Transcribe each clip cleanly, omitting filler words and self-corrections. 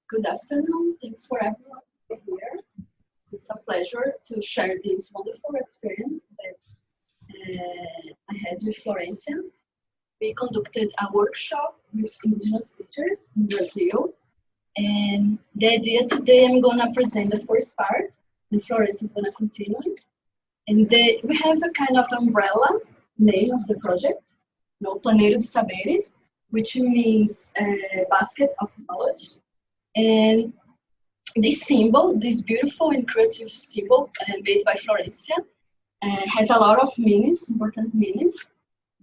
Good afternoon. Thanks for everyone being here. It's a pleasure to share this wonderful experience that I had with Florencia. We conducted a workshop with indigenous teachers in Brazil. And the idea today, I'm going to present the first part, and Florencia is going to continue. And we have a kind of umbrella name of the project, Paneiro de Saberes, which means basket of knowledge. And this symbol, this beautiful and creative symbol made by Florencia, has a lot of meanings, important meanings.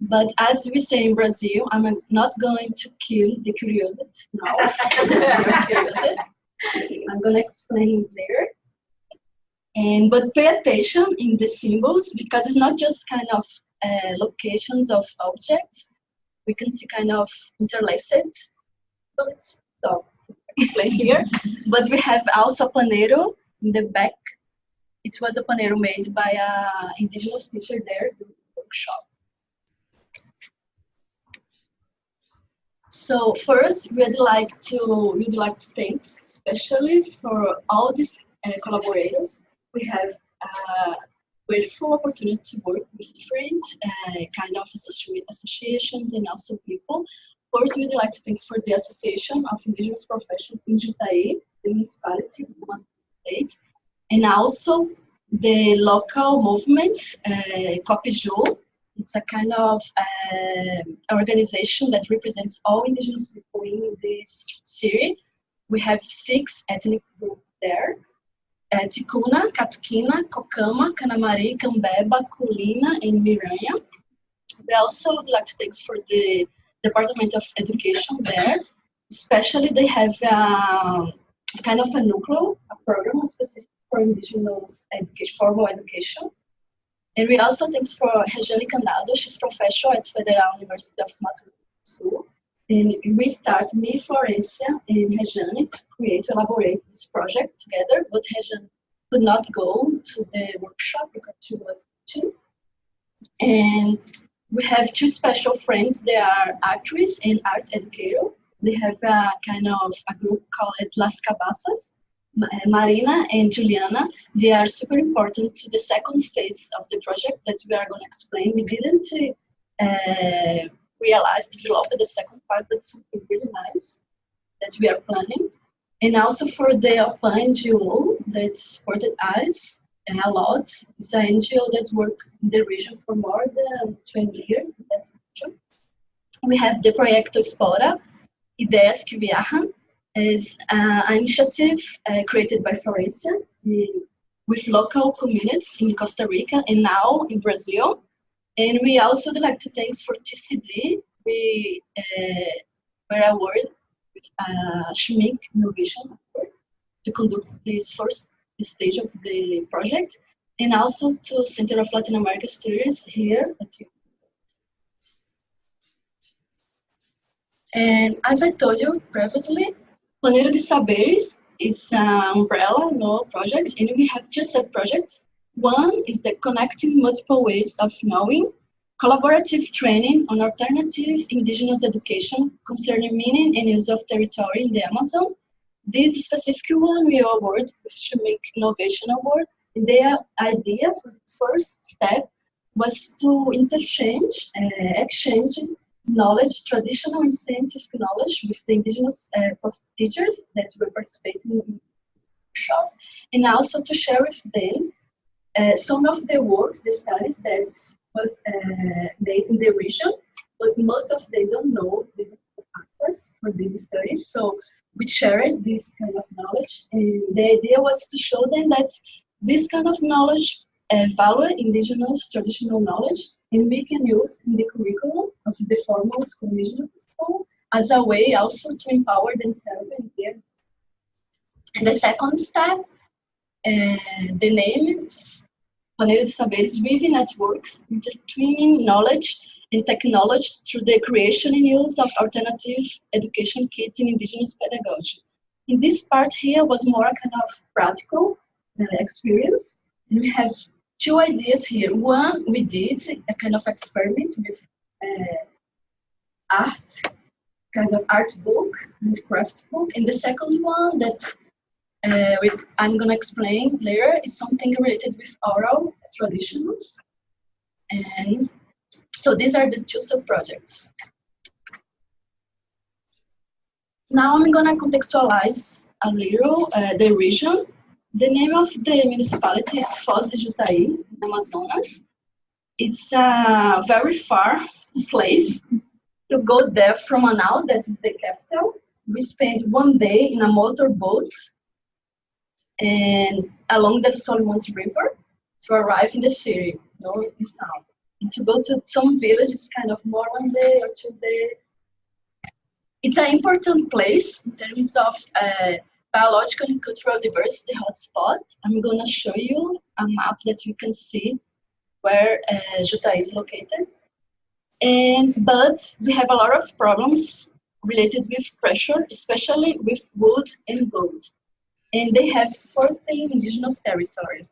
But as we say in Brazil, I'm not going to kill the curiosity now. I'm going to explain later. But pay attention in the symbols, because it's not just kind of locations of objects. We can see kind of interlaced. So let's stop to explain here. But we have also a paneiro in the back. It was a paneiro made by an indigenous teacher there doing the workshop. So first, we'd like to thank especially for all these collaborators. We have a grateful opportunity to work with different kind of associations and also people. First, we'd like to thank for the Association of Indigenous Professionals in Jundiaí, the municipality of the state, and also the local movement, Copiju. It's a kind of organization that represents all indigenous people in this city. We have 6 ethnic groups there. Ticuna, Catuquina, Cocama, Canamari, Cambeba, Culina, and Myrian. We also would like to thank for the Department of Education there. Especially they have a kind of a nucleo, a program specific for indigenous education, formal education. And we also thank for Regiane Candado. She's professor at Federal University of Mato Grosso do Sul. And we started, me, Florencia, and Regiane, to elaborate this project together. But Regiane could not go to the workshop because she was teaching. And we have 2 special friends. They are actors and art educators. They have a kind of a group called Las Cabasas. Marina and Juliana, they are super important to the second phase of the project that we are going to explain. We didn't realize, develop the second part, but something really nice that we are planning. And also for the Alpine NGO that supported us a lot. It's an NGO that worked in the region for more than 20 years in that region. We have the Proyecto Espora, Ideias que Viajan, is an initiative created by Florencia with local communities in Costa Rica and now in Brazil. And we also would like to thank for TCD. We were awarded with Schmick Innovation to conduct this first stage of the project, and also to Center of Latin America Studies here at U. And as I told you previously, Paneiro de Saberes is an umbrella project, and we have 2 sub-projects. One is the Connecting Multiple Ways of Knowing, collaborative training on alternative indigenous education concerning meaning and use of territory in the Amazon. This specific one we award with Schmick Innovation Award. And their idea for this first step was to exchange knowledge, traditional and scientific knowledge with the indigenous teachers that were participating in the workshop, and also to share with them some of the work, the studies that was made in the region, but most of them don't know the access for these studies. So we shared this kind of knowledge, and the idea was to show them that this kind of knowledge value indigenous traditional knowledge, and we can use in the curriculum of the formal school indigenous school as a way also to empower themselves and their. And the second step, the name is Paneiro de Saberes, weaving networks, intertwining knowledge and technology through the creation and use of alternative education kits in indigenous pedagogy. In this part here was more a kind of practical experience. And we have 2 ideas here. One, we did a kind of experiment with art kind of art book and craft book. And the second one that I'm gonna explain later is something related with oral traditions. And so these are the two sub-projects. Now I'm gonna contextualize a little the region. The name of the municipality is Foz de Jutaí, in Amazonas. It's a very far place. To go there from Manaus, that is the capital. We spent one day in a motorboat and along the Solomons River to arrive in the city, in town. And to go to some village is kind of more 1 day or 2 days. It's an important place in terms of biological and cultural diversity hotspot. I'm gonna show you a map that you can see where Jutaí is located. But we have a lot of problems related with pressure, especially with wood and gold. And they have 14 indigenous territory.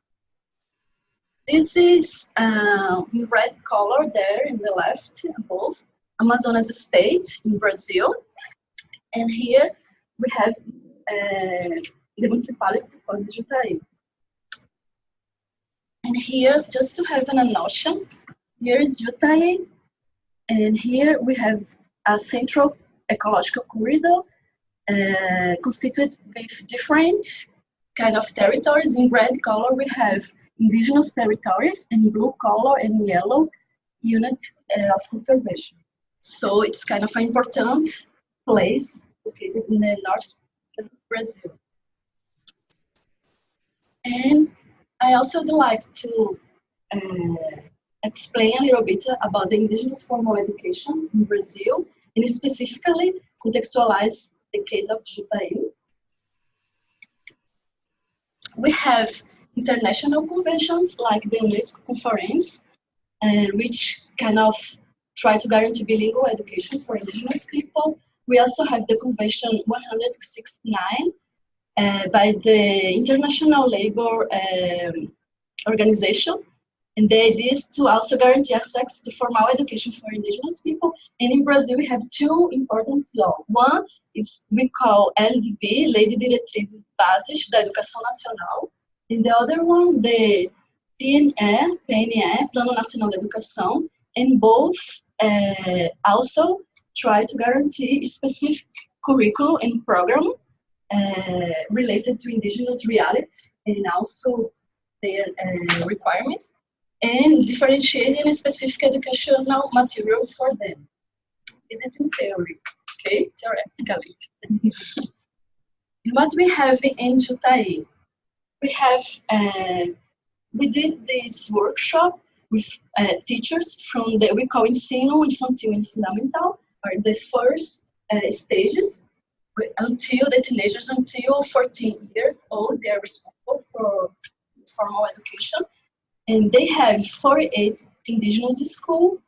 This is in red color there in the left above, Amazonas state in Brazil. And here we have the municipality of Jutaí. And here, just to have an notion, here is Jutaí. And here we have a central ecological corridor constituted with different kind of territories. In red color, we have indigenous territories, and in blue color and yellow, unit of conservation. So it's kind of an important place located in the north of Brazil. And I also would like to explain a little bit about the indigenous formal education in Brazil, and specifically contextualize the case of Jutaí. We have international conventions like the UNESCO Conference, which kind of try to guarantee bilingual education for indigenous people. We also have the Convention 169 by the International Labour Organization. And the idea is to also guarantee access to formal education for indigenous people. And in Brazil, we have two important laws. One is we call LDB, Lei de Diretrizes Básicas da Educação Nacional. And the other one, the PNE, Plano Nacional de Educação. And both also try to guarantee specific curriculum and program related to indigenous reality and also their requirements, and differentiating specific educational material for them. This is in theory, okay, theoretically. What we have in Jutaí, we have, we did this workshop with teachers from the, we call Ensino Infantil and Fundamental, are the first stages, until the teenagers, until 14 years old, they are responsible for formal education. And they have 48 indigenous schools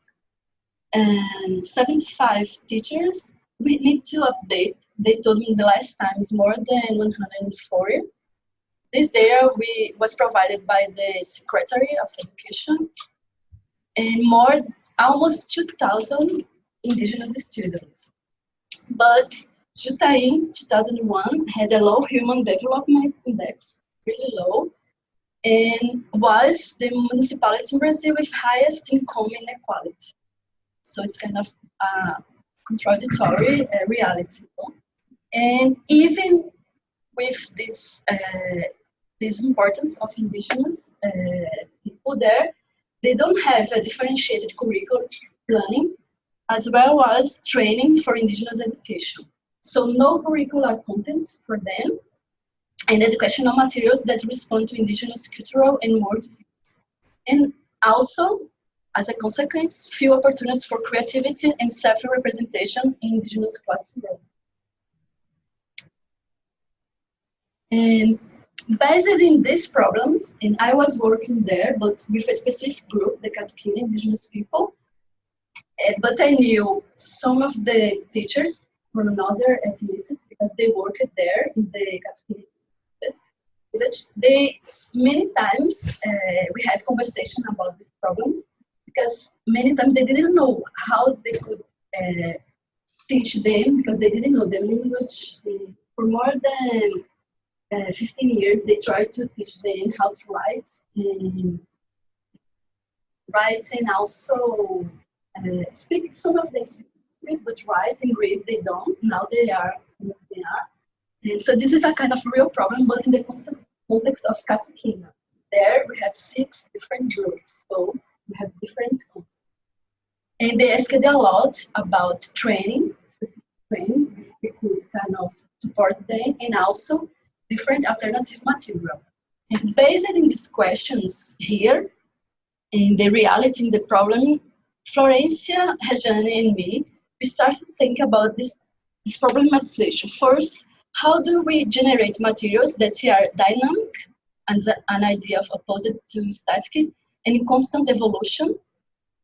and 75 teachers. We need to update. They told me the last time is more than 140. This data was provided by the Secretary of Education, and almost 2,000 indigenous students. But Jutaí in 2001 had a low human development index, really low, and was the municipality in Brazil with highest income inequality. So it's kind of a contradictory reality. And even with this importance of indigenous people there, they don't have a differentiated curriculum planning as well as training for indigenous education. So no curricular content for them, and educational materials that respond to indigenous cultural and worldviews. And also, as a consequence, few opportunities for creativity and self-representation in indigenous classrooms. And based in these problems, and I was working there, but with a specific group, the Catuquina indigenous people, but I knew some of the teachers from another ethnicity because they worked there in the Catuquina village. Many times we had conversation about these problems because many times they didn't know how they could teach them, because they didn't know the language. For more than 15 years, they tried to teach them how to write and also speak. Some of them speak English, but write and read they don't. Now they are. And so this is a kind of real problem, but in the context of Catuquina. There we have 6 different groups, so we have different groups. And they asked a lot about training, specific training, if we could kind of support them, and also different alternative material. And based on these questions here, in the reality, in the problem, Florencia, Rejane, and me, we started to think about this problematization. First, how do we generate materials that are dynamic, as an idea of opposite to static, and in constant evolution?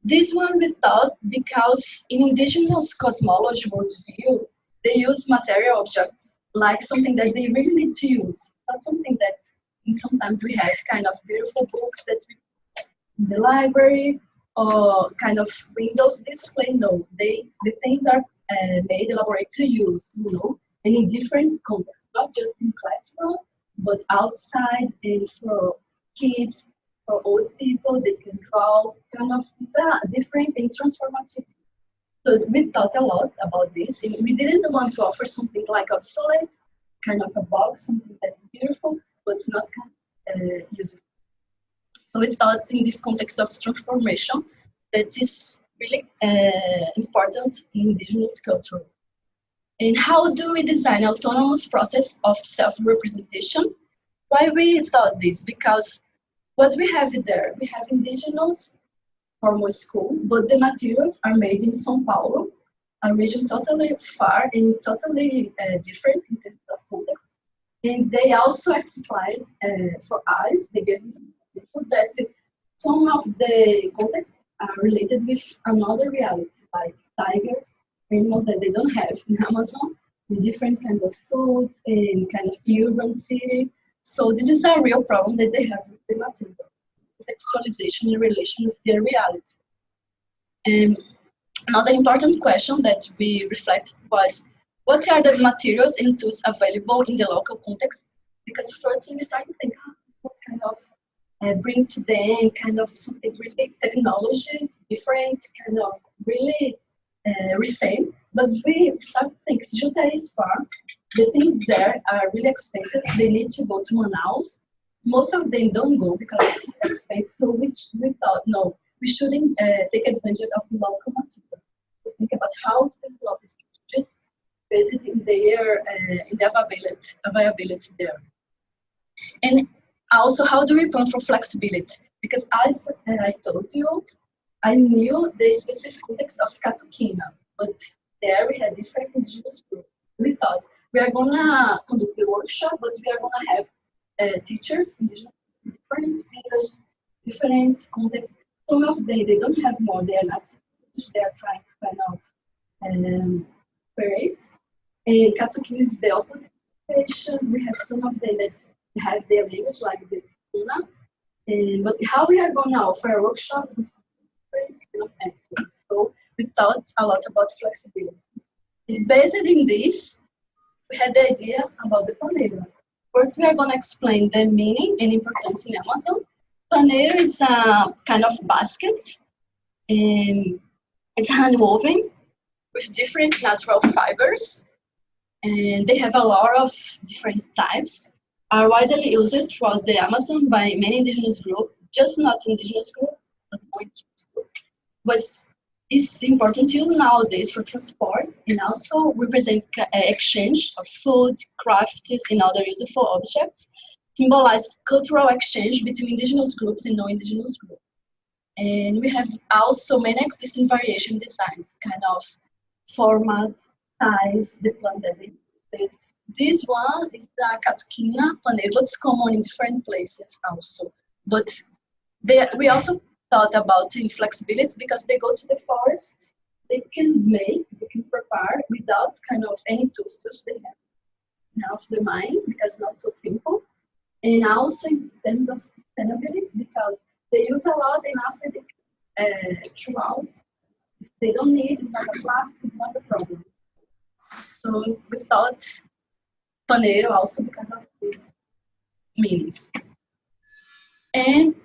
This one we thought because in indigenous cosmology worldview, they use material objects like something that they really need to use, not something that sometimes we have kind of beautiful books that we in the library or kind of Windows display. No, the things are made elaborate to use, and in different contexts, not just in classroom, but outside and for kids, for old people, they can draw kind of different and transformative. So we thought a lot about this, and we didn't want to offer something like obsolete, kind of a box, something that's beautiful, but it's not useful. So we thought in this context of transformation that is really important in indigenous culture. And how do we design autonomous process of self-representation? Why we thought this? Because what we have there, we have indigenous formal school, but the materials are made in São Paulo, a region totally far and totally different in terms of context. And they also explain for us, they gave us that some of the contexts are related with another reality, like tigers, animals that they don't have in Amazon, with different kinds of foods and kind of urban city. So this is a real problem that they have with the material, contextualization in relation with their reality. And another important question that we reflected was, what are the materials and tools available in the local context? Because first we started to think, what kind of bring to them kind of something really technologies, different kind of really recent. But we start to think, Juta is far, the things there are really expensive. They need to go to Manaus. Most of them don't go because it's expensive. So we thought, no, we shouldn't take advantage of the local material. We think about how to develop these technologies based in their in the availability there. And also, how do we plan for flexibility? Because as I told you, I knew the specific context of Catuquina, but there we had different indigenous groups. We thought we are gonna conduct the workshop, but we are gonna have teachers, indigenous, different languages, different contexts. Some of them they don't have more; they are not. They are trying to kind of create. And Catuquina is the opposite situation. We have some of them that have their language like the Tuna, but how we are going to offer a workshop with different kind of actors. So we thought a lot about flexibility. And based in this, we had the idea about the paneiro. First, we are going to explain the meaning and importance in Amazon. Paneiro is a kind of basket, and it's hand-woven with different natural fibers, and they have a lot of different types. Are widely used throughout the Amazon by many indigenous groups, just not indigenous groups, but more groups. But it's important too nowadays for transport and also represent exchange of food, crafts, and other useful objects, symbolize cultural exchange between indigenous groups and non-indigenous groups. And we have also many existing variation designs, kind of format, size, the plant that they This one is the Catuquina paneiro, but it's common in different places also. But we also thought about flexibility because they go to the forest, they can prepare without kind of any tools they have. And also the mine, because it's not so simple. And also in terms of sustainability, because they use a lot and after they throughout. If they don't need, it's not a plastic, it's not a problem. So we thought paneiro also because of these meanings. And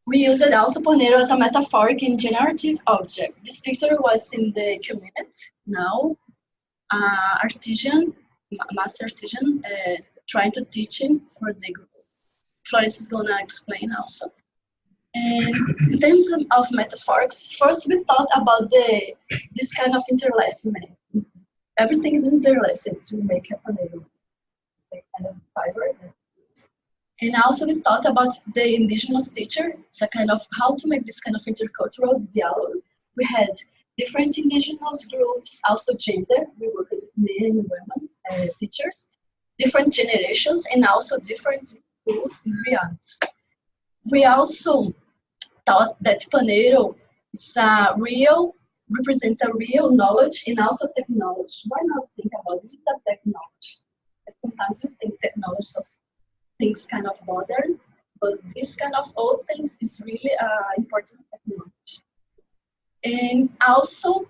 we used also paneiro as a metaphoric and generative object. This picture was in the community. Now, master artisan, trying to teach him for the group. Florencia is gonna explain also. And in terms of metaphorics, first we thought about this kind of interlacement. Everything is interlaced to make a paneiro, kind of fiber. And also we thought about the indigenous teacher. It's a kind of how to make this kind of intercultural dialogue. We had different indigenous groups, also gender. We worked with men and women teachers, different generations, and also different schools and realities. We also thought that paneiro is represents a real knowledge and also technology. Why not think about this is a technology? Sometimes we think technology is things kind of modern, but this kind of old things is really important technology. And also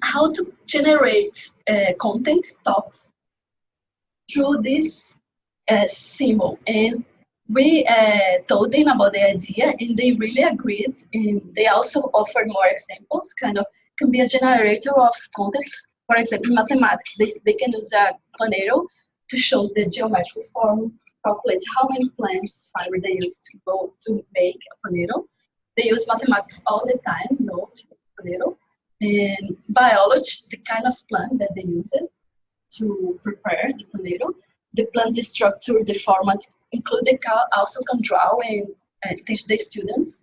how to generate content talks through this symbol. And we told them about the idea and they really agreed, and they also offered more examples, kind of can be a generator of context. For example, mathematics, they can use a paneiro to show the geometric form, calculate how many plants fiber they use to go to make a paneiro. They use mathematics all the time, to make paneiro. And biology, the kind of plant that they use it to prepare the paneiro. The plant's structure, the format, include they also can draw and teach the students,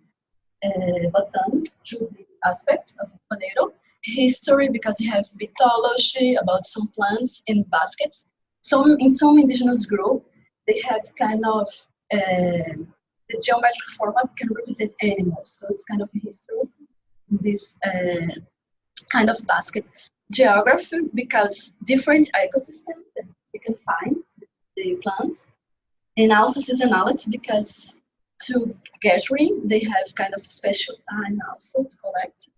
but then through the aspects of paneiro. History, because you have mythology about some plants in baskets. In some indigenous group, they have kind of the geometric format can represent animals, so it's kind of history. This kind of basket. Geography, because different ecosystems that you can find the plants, and also seasonality, because to gathering they have kind of special time also to collect,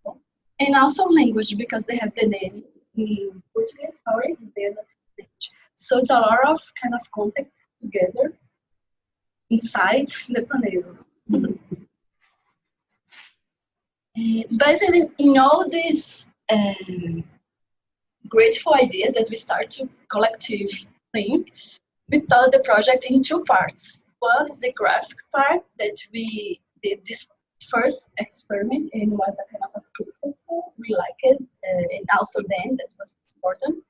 and also language, because they have the name in Portuguese, sorry, they're not language. So it's a lot of kind of context together inside the paneiro. Basically, in all these grateful ideas that we start to collective think, we thought the project in two parts. One is the graphic part that we did this first experiment and was a kind of successful. We liked it, and also then that was important.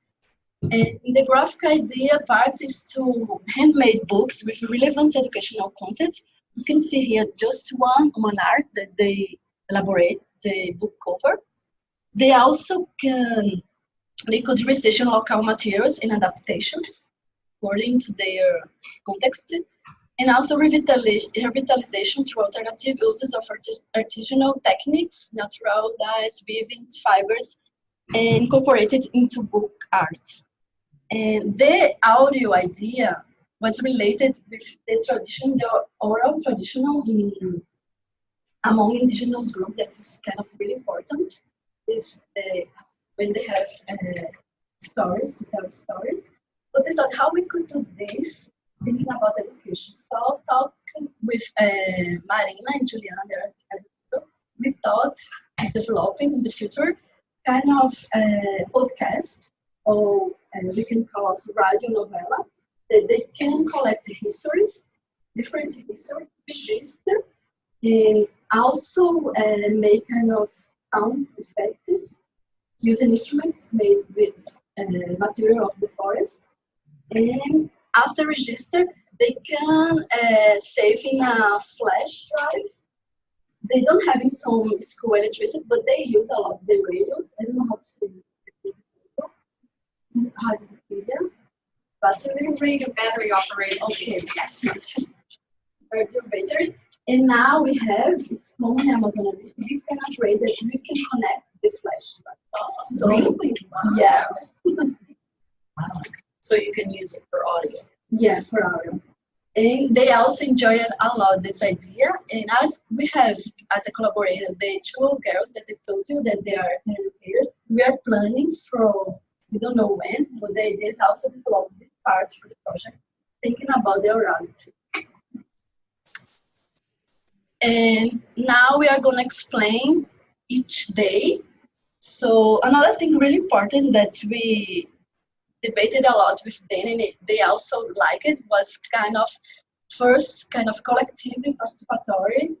And the graphic idea part is to handmade books with relevant educational content. You can see here just one art that they elaborate the book cover. They also could research local materials and adaptations according to their context, and also revitalization through alternative uses of artisanal techniques, natural dyes, weaving, fibers, and incorporated into book art. And the audio idea was related with the tradition, the oral traditional among indigenous groups. That's kind of really important. Is when they have stories, to tell stories. But they thought how we could do this, thinking about education. So talking with Marina and Juliana, we thought developing in the future kind of podcast, or we can call it radio novella, that they can collect histories, different history, register, and also make kind of sound effects using instruments made with material of the forest. And after register, they can save in a flash drive. They don't have in some school electricity, but they use a lot of the radios. I don't know how to say it. How do you see them? Radio battery operated. Okay. Battery. And now we have, it's from Amazon, this kind of radio that we can connect the flash drive. So, really? Wow. Yeah. Wow. So you can use it for audio. Yeah, for audio. And they also enjoyed a lot this idea. And as we have, as a collaborator, the two girls that I told you that they are here, we are planning for We don't know when, but the idea is also develop this part for the project, thinking about the orality. And now we are going to explain each day. So another thing really important that we debated a lot with them, and they also liked it, was kind of first kind of collective participatory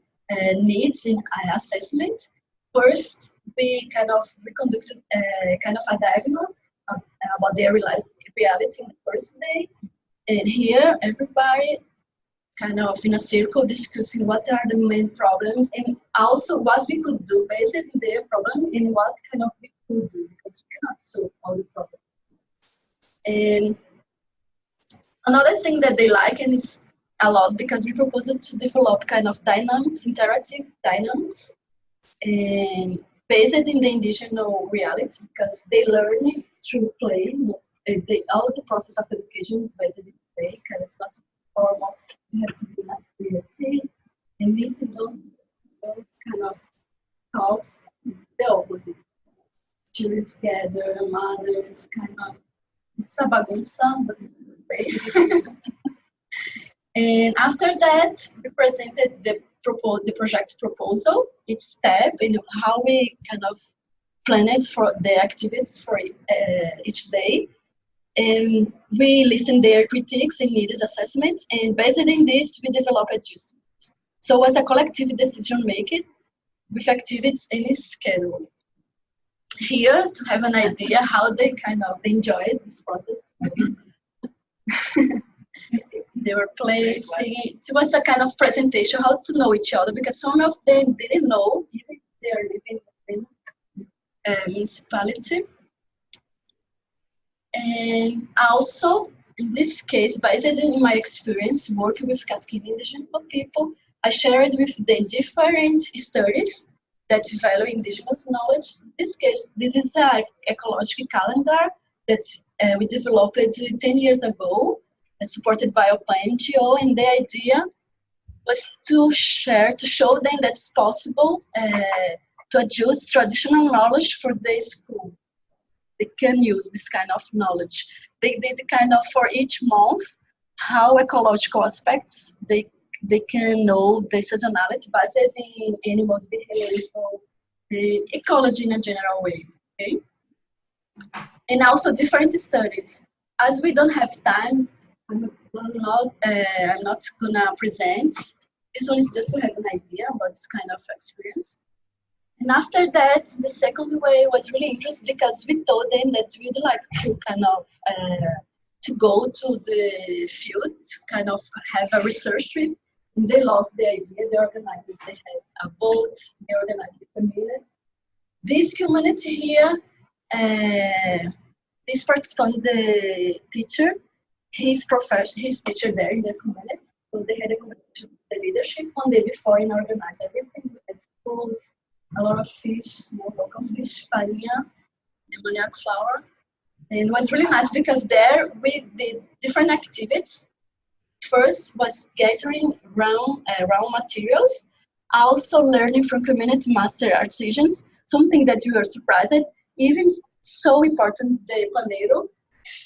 needs in assessment. First, we conducted kind of a diagnosis about their reality in the first day, and here everybody kind of in a circle discussing what are the main problems and also what we could do based on their problem and what kind of we could do, because we cannot solve all the problems. And another thing that they like and is a lot, because we proposed to develop kind of dynamics, interactive dynamics, and based in the indigenous reality, because they learn it through play. All the process of education is based in play, kind of not formal. You have to be in a seat, and this is don't kind of talk, the opposite. Children together, mothers, kind of, it's a bagunça, but it's great. And after that, we presented the project proposal, each step, and how we kind of planned for the activities for each day. And we listened their critiques and needed assessment, and based on this, we developed adjustments. So as a collective decision making with activities and schedule. Here, to have an idea how they kind of enjoyed this process. They were playing, singing. It was a kind of presentation, how to know each other, because some of them didn't know, even if they are living in the municipality. And also, in this case, based on my experience working with Katkin indigenous people, I shared with them different studies that value indigenous knowledge. In this case, this is an ecological calendar that we developed 10 years ago, supported by Open NGO, and the idea was to show them that it's possible to adjust traditional knowledge for the school. They can use this kind of knowledge. They did kind of for each month how ecological aspects they can know the seasonality based in animals' behavior, the ecology in a general way. Okay, and also different studies. As we don't have time, I'm not gonna present. This one is just to have an idea about this kind of experience. And after that, the second way was really interesting because we told them that we'd like to kind of to go to the field to kind of have a research trip. And they loved the idea. They organized it. They had a boat. They organized the community. This community here, this participant, the teacher, his teacher there in the community. So they had a competition with the leadership one day before and organized everything. We had food, a lot of fish, more local fish, farinha, ammoniac flour. And it was really nice because there we did different activities. First was gathering raw materials, also learning from community master artisans, something that we were surprised at. Even so important, the paneiro,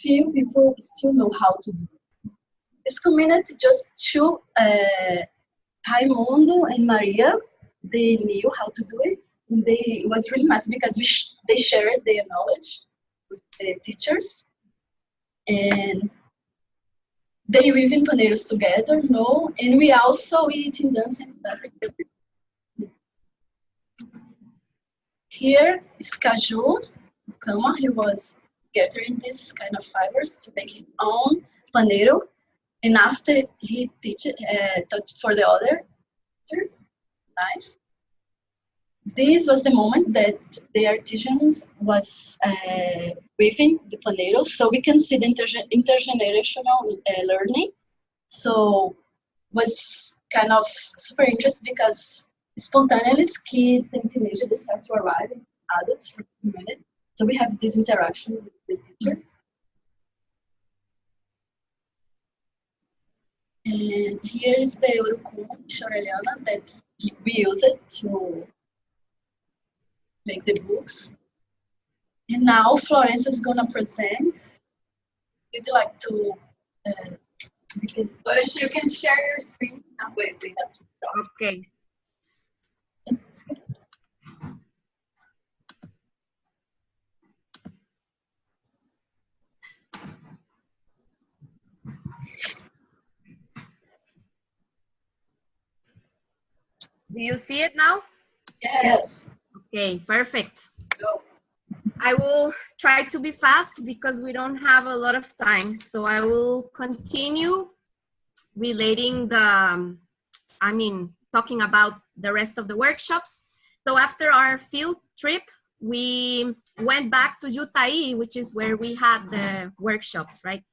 few people still know how to do it. This community, just two, Raimundo and Maria, they knew how to do it. And it was really nice because they shared their knowledge with the teachers. And they live in paneiros together, and we also eat and dance and here is Caju, Kama. He was gathering this kind of fibers to make his own paneiro. And after he taught for the other teachers, nice. This was the moment that the artisans was weaving the paneiro, so we can see the intergenerational learning. So was kind of super interesting because spontaneously kids and teenagers they start to arrive and adults for a minute. So we have this interaction with the teachers. And here is the urucum choreliana that we use it to make the books. And now Florencia is gonna present. Would you like to begin? But you can share your screen. Oh, wait, we have to stop. Okay. Do you see it now? Yes. Okay, perfect. Go. I will try to be fast because we don't have a lot of time. So I will continue relating talking about the rest of the workshops. So after our field trip, we went back to Jutai, which is where we had the workshops, right?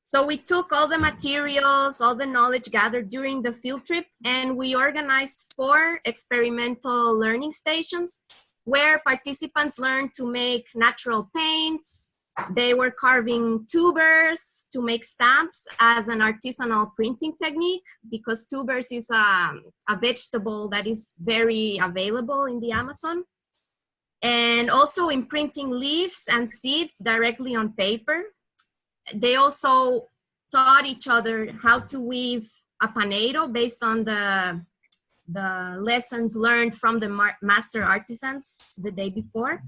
So we took all the materials, all the knowledge gathered during the field trip, and we organized 4 experimental learning stations where participants learned to make natural paints. They were carving tubers to make stamps as an artisanal printing technique, because tubers is a vegetable that is very available in the Amazon. And also imprinting leaves and seeds directly on paper. They also taught each other how to weave a paneiro based on the lessons learned from the master artisans the day before.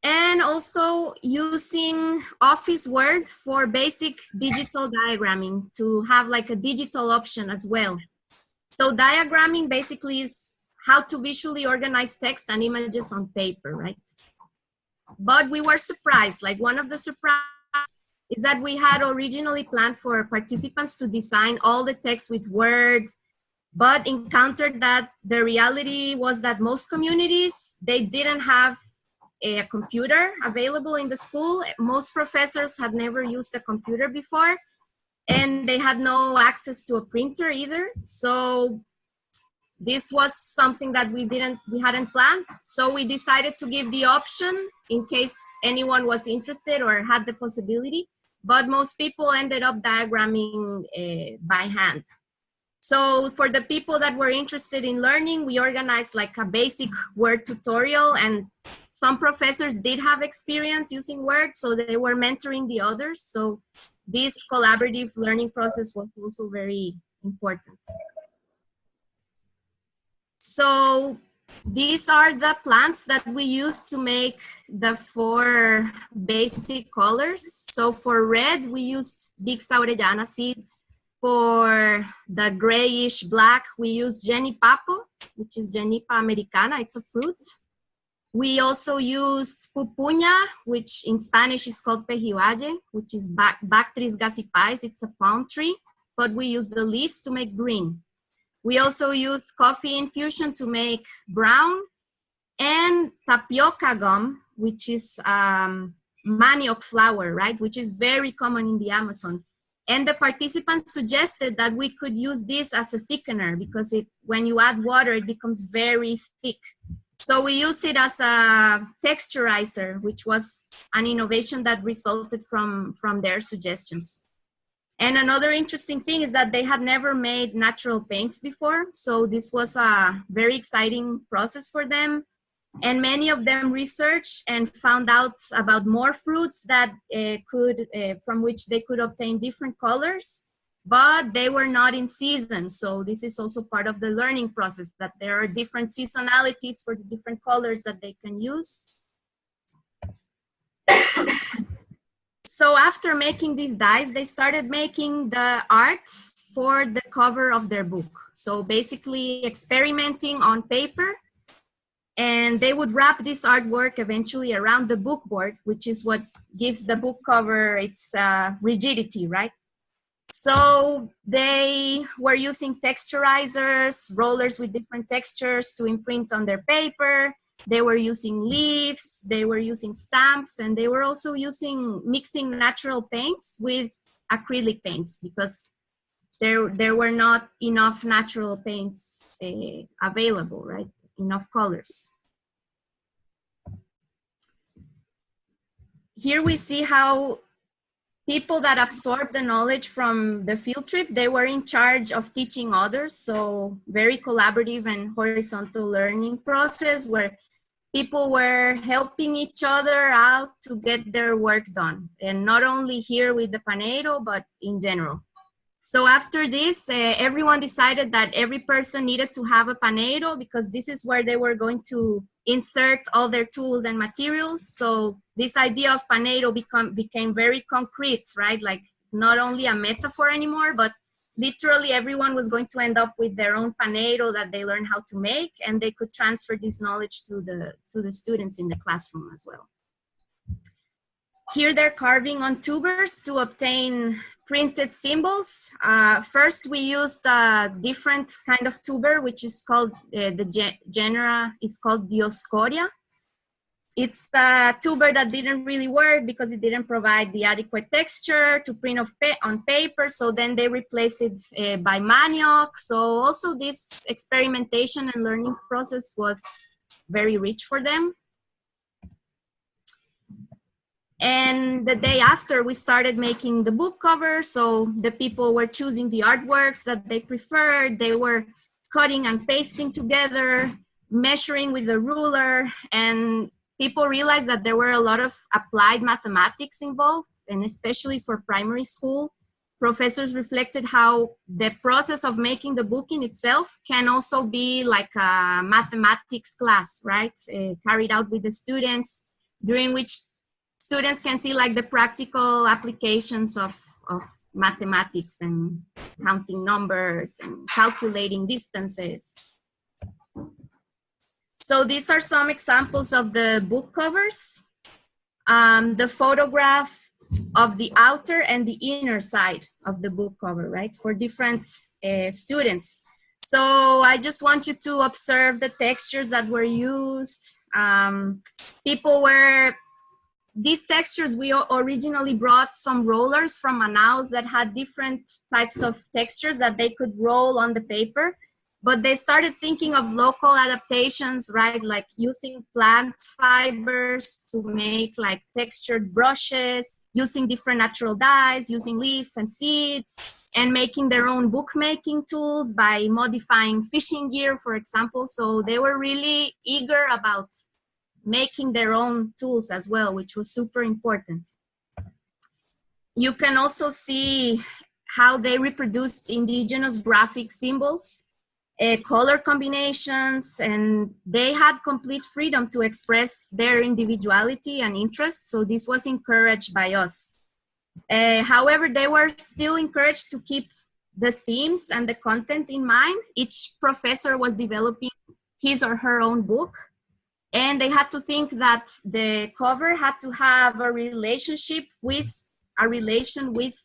And also using Office Word for basic digital diagramming to have like a digital option as well. So diagramming basically is how to visually organize text and images on paper, right? But we were surprised, like one of the surprises is that we had originally planned for participants to design all the text with Word, but encountered that the reality was that most communities, they didn't have a computer available in the school. Most professors had never used a computer before, and they had no access to a printer either. So this was something that we hadn't planned. So we decided to give the option in case anyone was interested or had the possibility. But most people ended up diagramming by hand. So for the people that were interested in learning, we organized like a basic Word tutorial, and some professors did have experience using Word, so they were mentoring the others. So this collaborative learning process was also very important. So these are the plants that we use to make the 4 basic colors. So for red, we used Big Saurellana seeds. For the grayish black, we use Genipapo, which is Genipa americana, it's a fruit. We also used Pupuña, which in Spanish is called Pejivalle, which is Bactris gassipais, it's a palm tree, but we use the leaves to make green. We also use coffee infusion to make brown, and tapioca gum, which is manioc flour, right? Which is very common in the Amazon. And the participants suggested that we could use this as a thickener because when you add water, it becomes very thick. So we use it as a texturizer, which was an innovation that resulted from their suggestions. And another interesting thing is that they had never made natural paints before. So this was a very exciting process for them. And many of them researched and found out about more fruits that from which they could obtain different colors, but they were not in season. So this is also part of the learning process, that there are different seasonalities for the different colors that they can use. So after making these dies, they started making the art for the cover of their book. So basically experimenting on paper, and they would wrap this artwork eventually around the book board, which is what gives the book cover its rigidity, right? So they were using texturizers, rollers with different textures to imprint on their paper. They were using leaves, they were using stamps, and they were also mixing natural paints with acrylic paints because there were not enough natural paints available, right? Enough colors. Here we see how people that absorbed the knowledge from the field trip, they were in charge of teaching others. So very collaborative and horizontal learning process where people were helping each other out to get their work done. And not only here with the paneiro, but in general. So after this, everyone decided that every person needed to have a paneiro because this is where they were going to insert all their tools and materials. So this idea of paneiro became very concrete, right? Like not only a metaphor anymore, but literally everyone was going to end up with their own paneiro that they learned how to make, and they could transfer this knowledge to the students in the classroom as well. Here they're carving on tubers to obtain printed symbols. First, we used a different kind of tuber, which is called, the genera is called Dioscorea. It's a tuber that didn't really work because it didn't provide the adequate texture to print on paper. So then they replaced it by manioc. So also this experimentation and learning process was very rich for them. And the day after, we started making the book cover. So the people were choosing the artworks that they preferred. They were cutting and pasting together, measuring with the ruler. And people realized that there were a lot of applied mathematics involved, and especially for primary school. Professors reflected how the process of making the book in itself can also be like a mathematics class, right? Carried out with the students, during which students can see like the practical applications of mathematics and counting numbers and calculating distances. So these are some examples of the book covers. The photograph of the outer and the inner side of the book cover, right? For different students. So I just want you to observe the textures that were used. These textures, we originally brought some rollers from Manaus that had different types of textures that they could roll on the paper, but they started thinking of local adaptations, right? Like using plant fibers to make like textured brushes, using different natural dyes, using leaves and seeds, and making their own bookmaking tools by modifying fishing gear, for example. So they were really eager about making their own tools as well, which was super important. You can also see how they reproduced indigenous graphic symbols, color combinations, and they had complete freedom to express their individuality and interests. So this was encouraged by us. However, they were still encouraged to keep the themes and the content in mind. Each professor was developing his or her own book. And they had to think that the cover had to have a relation with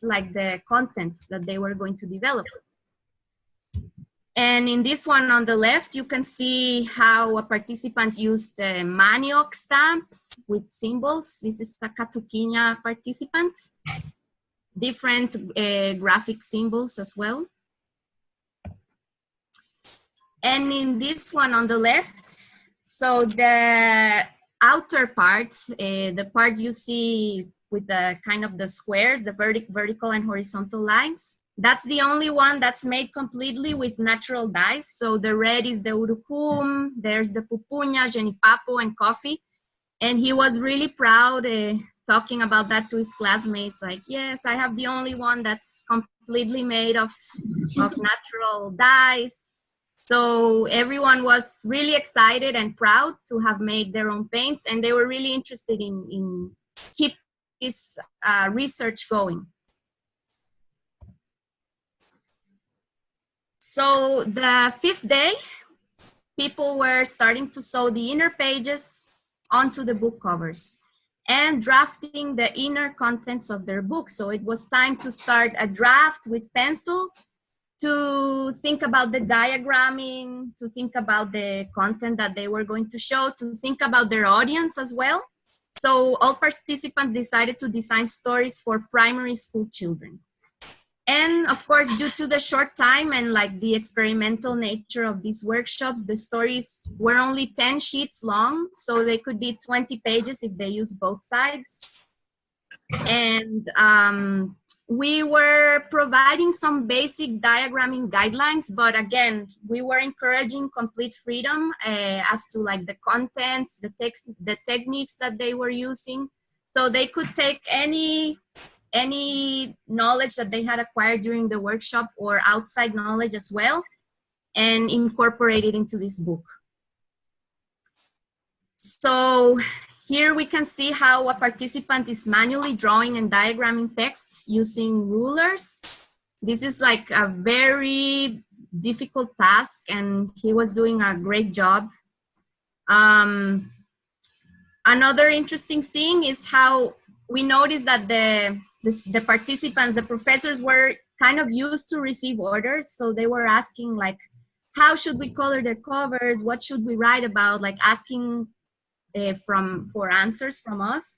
like the content that they were going to develop. And in this one on the left, you can see how a participant used manioc stamps with symbols. This is a Catuquinha participant. Different graphic symbols as well. And in this one on the left, so the outer part, the part you see with the kind of the squares, the vertical and horizontal lines, that's the only one that's made completely with natural dyes. So the red is the urucum, there's the pupunya, genipapo, and coffee. And he was really proud talking about that to his classmates, like, yes, I have the only one that's completely made of natural dyes. So everyone was really excited and proud to have made their own paints, and they were really interested in keep this research going. So the fifth day, people were starting to sew the inner pages onto the book covers and drafting the inner contents of their book. So it was time to start a draft with pencil, to think about the diagramming, to think about the content that they were going to show, to think about their audience as well. So all participants decided to design stories for primary school children. And of course, due to the short time and like the experimental nature of these workshops, the stories were only 10 sheets long, so they could be 20 pages if they use both sides. And we were providing some basic diagramming guidelines, but again, we were encouraging complete freedom as to like the contents, the text, the techniques that they were using. So they could take any knowledge that they had acquired during the workshop or outside knowledge as well and incorporate it into this book. So here we can see how a participant is manually drawing and diagramming texts using rulers. This is like a very difficult task and he was doing a great job. Another interesting thing is how we noticed that the participants, the professors were kind of used to receive orders. So they were asking like, how should we color the covers? What should we write about? Like asking for answers from us.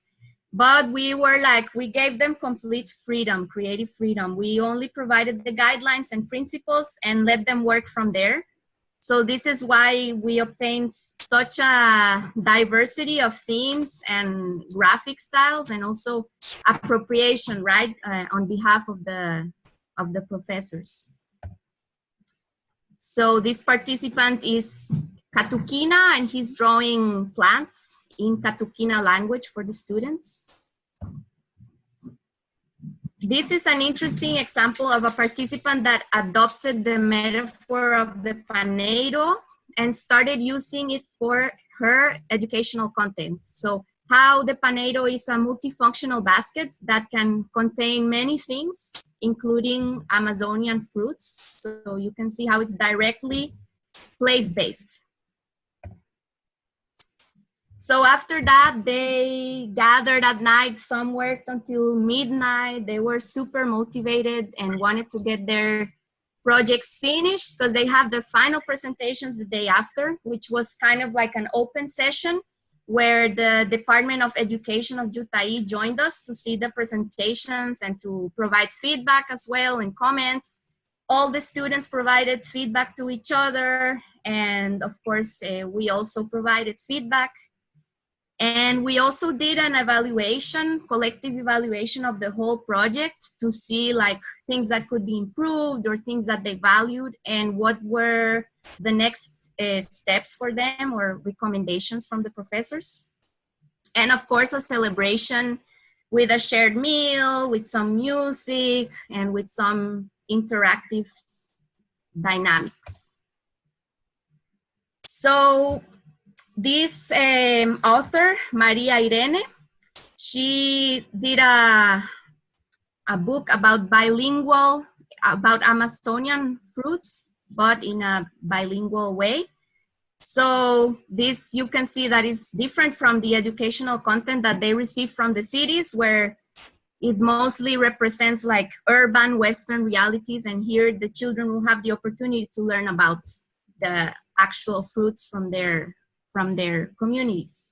But we were like, we gave them complete freedom, creative freedom. We only provided the guidelines and principles and let them work from there. So this is why we obtained such a diversity of themes and graphic styles and also appropriation, right, on behalf of the professors. So this participant is Katukina and he's drawing plants in Katukina language for the students. This is an interesting example of a participant that adopted the metaphor of the paneiro and started using it for her educational content. So how the paneiro is a multifunctional basket that can contain many things, including Amazonian fruits. So you can see how it's directly place-based. So after that, they gathered at night, some worked until midnight. They were super motivated and wanted to get their projects finished because they have the final presentations the day after, which was kind of like an open session where the Department of Education of UTAI joined us to see the presentations and to provide feedback as well and comments. All the students provided feedback to each other. And of course, we also provided feedback. And we also did an evaluation, collective evaluation of the whole project to see like things that could be improved or things that they valued and what were the next steps for them or recommendations from the professors. And of course, a celebration with a shared meal, with some music, and with some interactive dynamics. So this author, Maria Irene, she did a book about about Amazonian fruits, but in a bilingual way. So this, you can see that is different from the educational content that they receive from the cities, where it mostly represents like urban Western realities. And here the children will have the opportunity to learn about the actual fruits from their communities.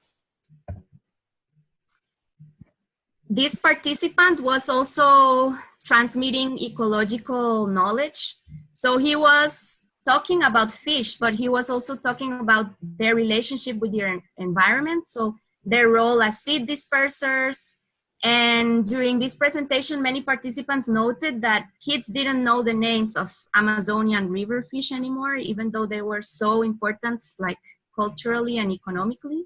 This participant was also transmitting ecological knowledge. So he was talking about fish, but he was also talking about their relationship with their environment. So their role as seed dispersers. And during this presentation, many participants noted that kids didn't know the names of Amazonian river fish anymore, even though they were so important, like culturally and economically.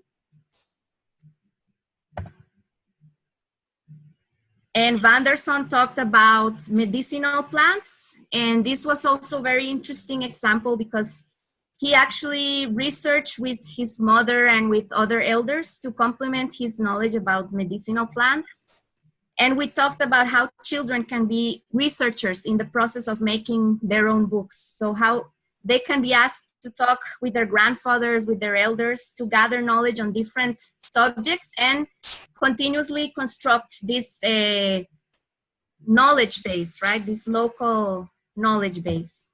And Vanderson talked about medicinal plants. And this was also a very interesting example because he actually researched with his mother and with other elders to complement his knowledge about medicinal plants. And we talked about how children can be researchers in the process of making their own books. So how they can be asked to talk with their grandfathers, with their elders, to gather knowledge on different subjects and continuously construct this knowledge base, right? This local knowledge base.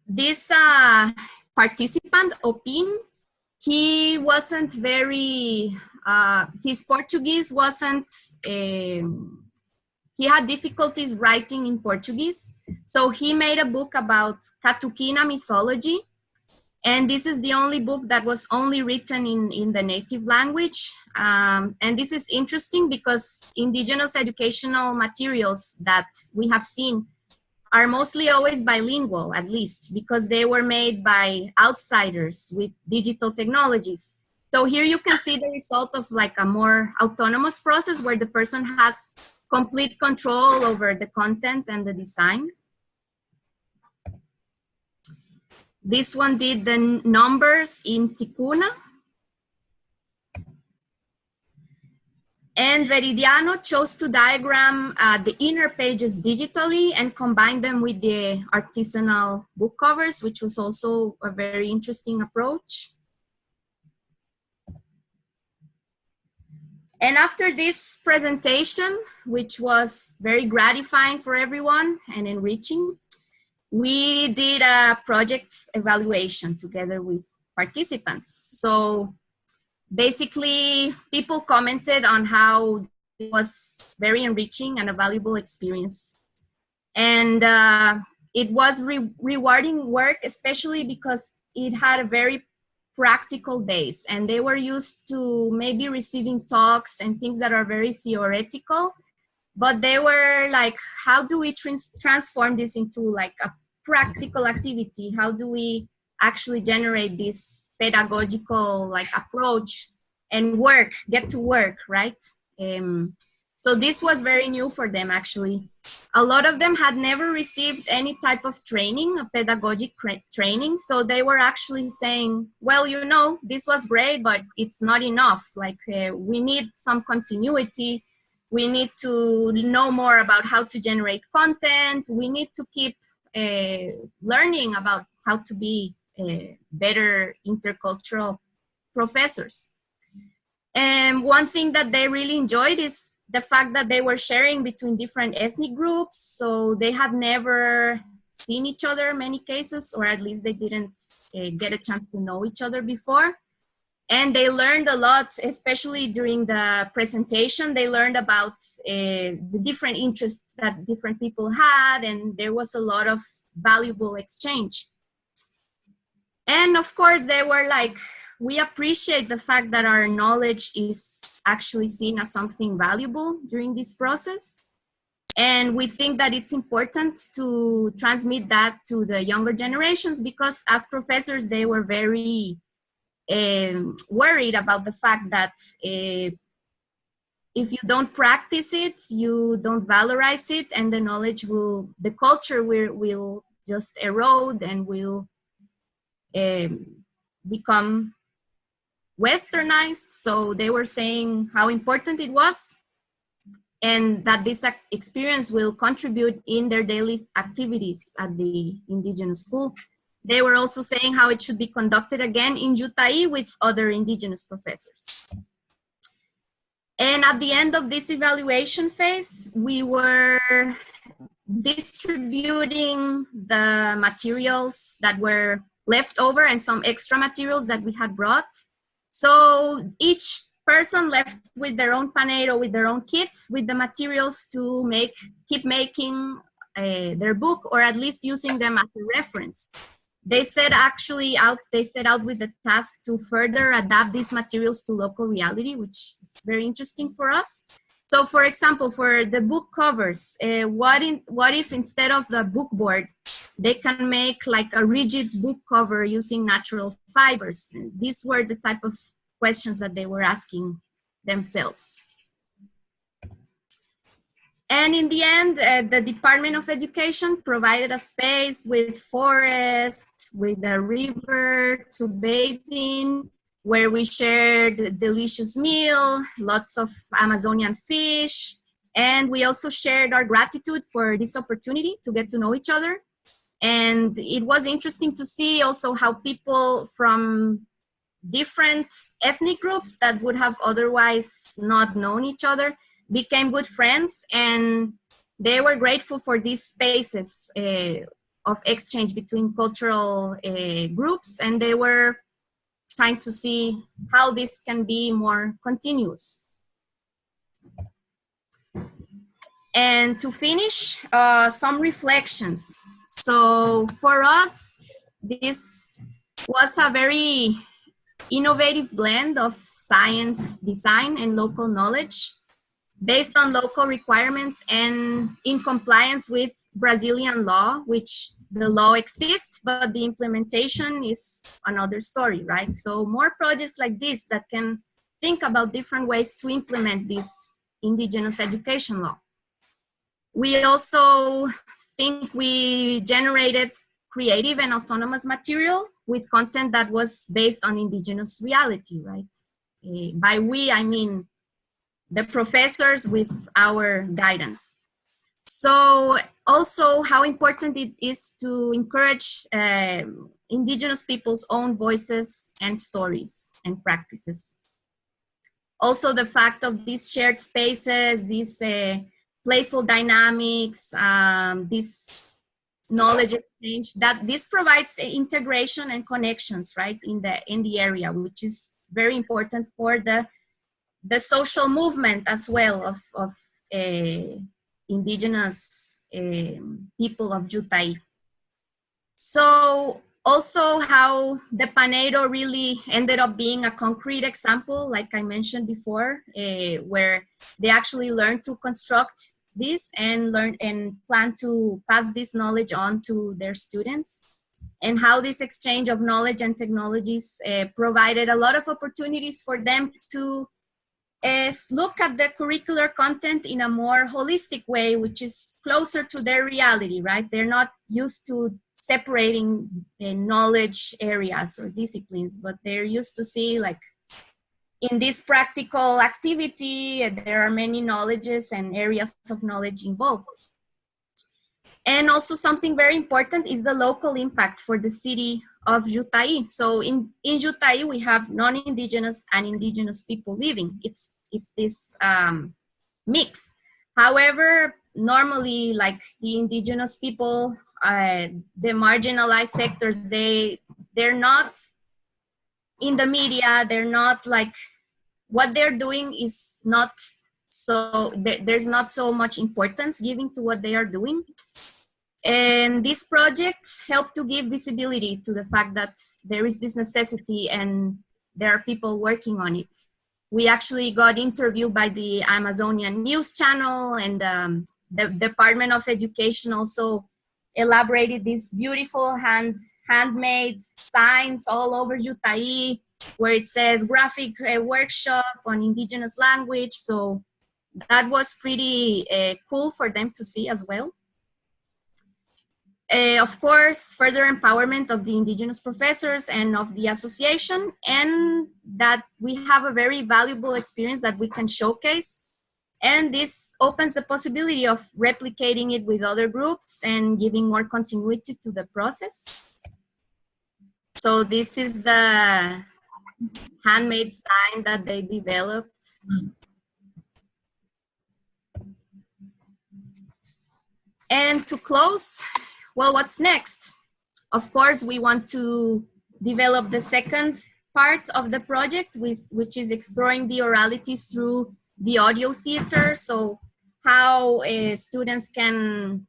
This participant, Opin, he wasn't very, his Portuguese wasn't, he had difficulties writing in Portuguese. So he made a book about Katukina mythology. And this is the only book that was only written in the native language. And this is interesting because indigenous educational materials that we have seen are mostly always bilingual, at least, because they were made by outsiders with digital technologies. So here you can see the result of like a more autonomous process where the person has complete control over the content and the design. This one did the numbers in Ticuna. And Veridiano chose to diagram the inner pages digitally and combine them with the artisanal book covers, which was also a very interesting approach. And after this presentation, which was very gratifying for everyone and enriching, we did a project evaluation together with participants. So basically, people commented on how it was very enriching and a valuable experience. And it was rewarding work, especially because it had a very practical base. And they were used to maybe receiving talks and things that are very theoretical. But they were like, how do we transform this into like a practical activity? How do we actually generate this pedagogical like approach and work, get to work, right? So this was very new for them actually. A lot of them had never received any type of training, a pedagogic training. So they were actually saying, well, you know, this was great, but it's not enough. Like we need some continuity. We need to know more about how to generate content. We need to keep learning about how to be better intercultural professors. And one thing that they really enjoyed is the fact that they were sharing between different ethnic groups. So they had never seen each other in many cases, or at least they didn't get a chance to know each other before. And they learned a lot, especially during the presentation. They learned about the different interests that different people had, and there was a lot of valuable exchange. And of course, they were like, we appreciate the fact that our knowledge is actually seen as something valuable during this process. And we think that it's important to transmit that to the younger generations because as professors, they were very worried about the fact that if you don't practice it, you don't valorize it, and the knowledge will, the culture will just erode and will become westernized. So they were saying how important it was and that this experience will contribute in their daily activities at the indigenous school. They were also saying how it should be conducted again in Jutai with other indigenous professors. And at the end of this evaluation phase, we were distributing the materials that were left over and some extra materials that we had brought. So each person left with their own paneiro, with their own kits, with the materials to keep making their book, or at least using them as a reference. They set out with the task to further adapt these materials to local reality, which is very interesting for us. So for example, for the book covers, what if instead of the book board, they can make like a rigid book cover using natural fibers? These were the type of questions that they were asking themselves. And in the end, the Department of Education provided a space with forest, with a river to bathe in, where we shared a delicious meal, lots of Amazonian fish, and we also shared our gratitude for this opportunity to get to know each other. And it was interesting to see also how people from different ethnic groups that would have otherwise not known each other became good friends, and they were grateful for these spaces of exchange between cultural groups, and they were trying to see how this can be more continuous. And to finish, some reflections. So for us, this was a very innovative blend of science, design, and local knowledge based on local requirements and in compliance with Brazilian law, which the law exists, but the implementation is another story, right? So more projects like this that can think about different ways to implement this indigenous education law. We also think we generated creative and autonomous material with content that was based on indigenous reality, right? By we, I mean the professors with our guidance. So also how important it is to encourage indigenous people's own voices and stories and practices. Also the fact of these shared spaces, these playful dynamics, this knowledge exchange, that this provides integration and connections, right, in the area, which is very important for the social movement as well of indigenous people of Jutai. So also how the paneiro really ended up being a concrete example, like I mentioned before, where they actually learned to construct this and learn and plan to pass this knowledge on to their students, and how this exchange of knowledge and technologies provided a lot of opportunities for them to look at the curricular content in a more holistic way, which is closer to their reality, right? They're not used to separating knowledge areas or disciplines, but they're used to see, like, in this practical activity, there are many knowledges and areas of knowledge involved. And also something very important is the local impact for the city of Jutai. So in Jutai, we have non-indigenous and indigenous people living. It's this mix. However, normally, like the indigenous people, the marginalized sectors, they're not in the media. They're not, like, what they're doing is not so, there's not so much importance given to what they are doing. And this project helped to give visibility to the fact that there is this necessity and there are people working on it. We actually got interviewed by the Amazonian News Channel, and the Department of Education also elaborated these beautiful handmade signs all over Jutai, where it says graphic workshop on indigenous language. So that was pretty cool for them to see as well. Of course, further empowerment of the indigenous professors and of the association, and that we have a very valuable experience that we can showcase. And this opens the possibility of replicating it with other groups and giving more continuity to the process. So this is the handmade sign that they developed. And to close, well, what's next? Of course, we want to develop the second part of the project, which is exploring the oralities through the audio theater. So how students can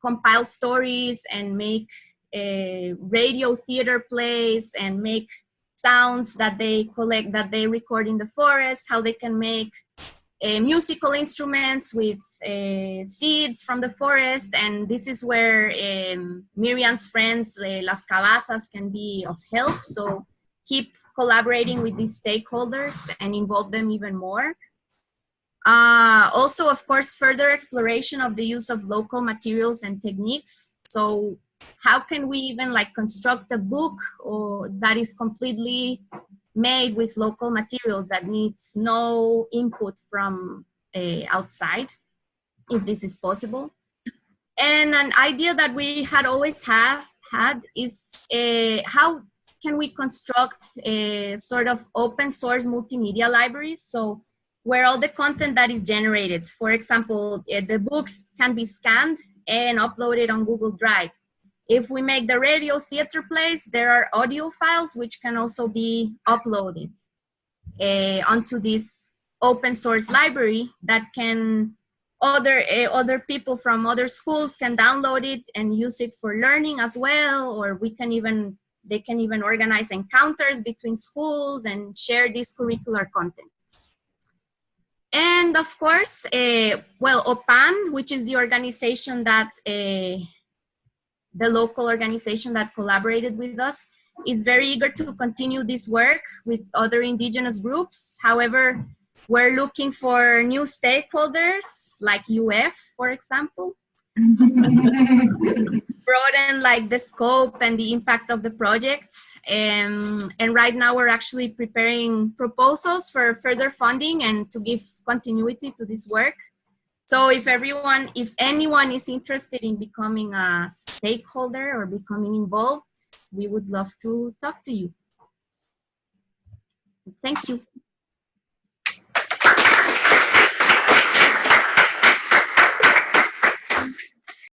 compile stories and make radio theater plays and make sounds that they collect, that they record in the forest, how they can make musical instruments with seeds from the forest. And this is where Myrian's friends, Las Cabazas, can be of help. So keep collaborating with these stakeholders and involve them even more. Also, of course, further exploration of the use of local materials and techniques. So how can we even, like, construct a book or that is completely made with local materials, that needs no input from outside, if this is possible. And an idea that we had always had is how can we construct a sort of open source multimedia libraries, so where all the content that is generated, for example, the books can be scanned and uploaded on Google Drive. If we make the radio theater plays, there are audio files which can also be uploaded onto this open source library that can other people from other schools can download it and use it for learning as well, or we can even They can even organize encounters between schools and share this curricular content. And of course, well, OPAN, which is the organization that, the local organization that collaborated with us, is very eager to continue this work with other indigenous groups. However, we're looking for new stakeholders like UF, for example, broaden like the scope and the impact of the project. And right now we're actually preparing proposals for further funding and to give continuity to this work. So if anyone is interested in becoming a stakeholder or becoming involved, we would love to talk to you. Thank you.